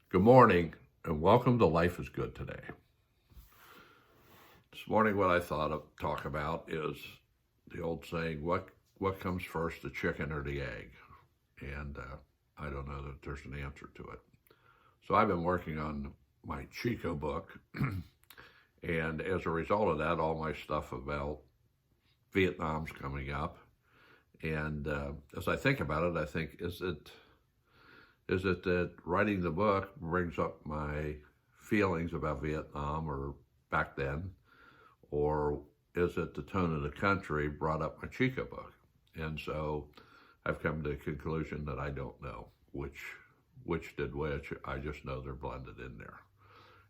Good morning, and welcome to Life is Good Today. This morning, what I thought of talk about is the old saying, what comes first, the chicken or the egg? And I don't know that there's an answer to it. So I've been working on my Chico book, and as a result of that, all my stuff about Vietnam's coming up. And as I think about it, I think, is it that writing the book brings up my feelings about Vietnam or back then, or is it the tone of the country brought up my Chico book? And so I've come to the conclusion that I don't know which did which. I just know they're blended in there.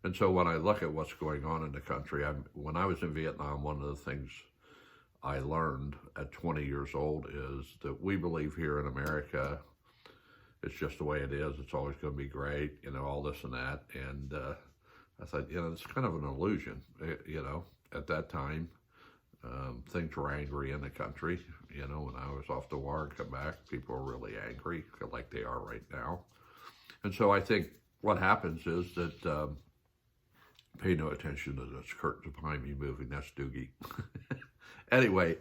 And so when I look at what's going on in the country, when I was in Vietnam, one of the things I learned at 20 years old is that we believe here in America it's just the way it is. It's always going to be great, all this and that. And I thought, it's kind of an illusion. At that time, things were angry in the country. When I was off the war and come back, people were really angry, like they are right now. And so I think what happens is that pay no attention to those curtains behind me moving. That's Doogie. Anyway,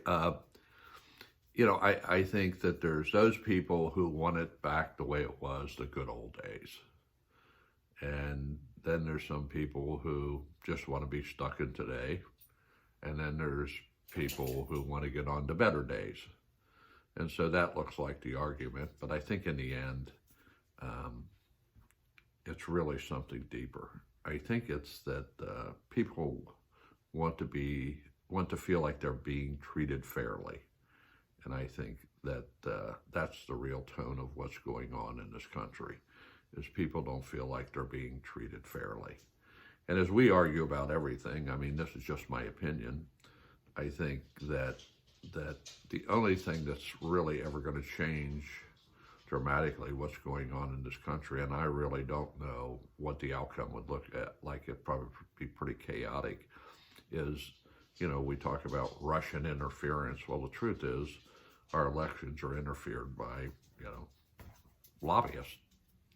I think that there's those people who want it back the way it was, the good old days. And then there's some people who just want to be stuck in today. And then there's people who want to get on to better days. And so that looks like the argument. But I think in the end, it's really something deeper. I think it's that people want to feel like they're being treated fairly. And I think that that's the real tone of what's going on in this country, is people don't feel like they're being treated fairly. And as we argue about everything, this is just my opinion, I think that the only thing that's really ever going to change dramatically what's going on in this country, and I really don't know what the outcome would look like, it'd probably be pretty chaotic, is, we talk about Russian interference. Well, the truth is, our elections are interfered by, lobbyists.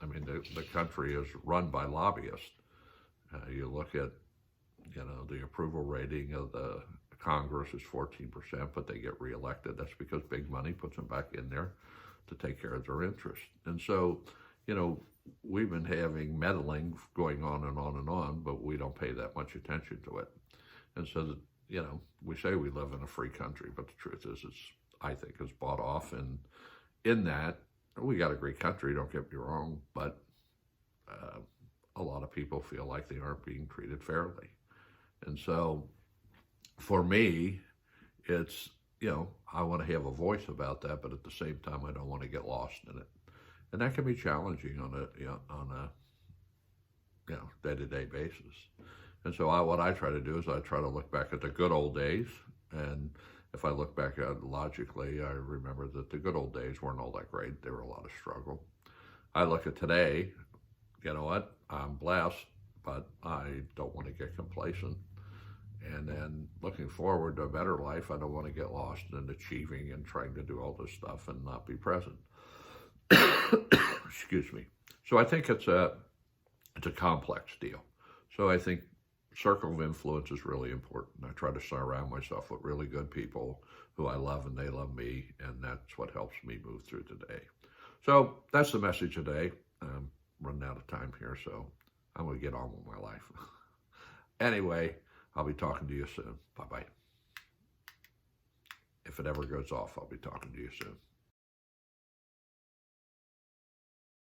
The country is run by lobbyists. You look at, the approval rating of the Congress is 14%, but they get reelected. That's because big money puts them back in there to take care of their interests. And so, we've been having meddling going on and on and on, but we don't pay that much attention to it. And so, we say we live in a free country, but the truth is, I think it's bought off. And in that, we got a great country, don't get me wrong, but a lot of people feel like they aren't being treated fairly. And so for me, it's, I want to have a voice about that, but at the same time, I don't want to get lost in it. And that can be challenging on a day-to-day basis. And so what I try to do is I try to look back at the good old days. And if I look back at it logically, I remember that the good old days weren't all that great. There were a lot of struggle. I look at today, you know what? I'm blessed, but I don't want to get complacent. And then looking forward to a better life, I don't want to get lost in achieving and trying to do all this stuff and not be present. Excuse me. So I think it's a complex deal. So I think circle of influence is really important. I try to surround myself with really good people who I love and they love me, and that's what helps me move through today. So that's the message today. I'm running out of time here, so I'm going to get on with my life. Anyway, I'll be talking to you soon. Bye-bye. If it ever goes off, I'll be talking to you soon.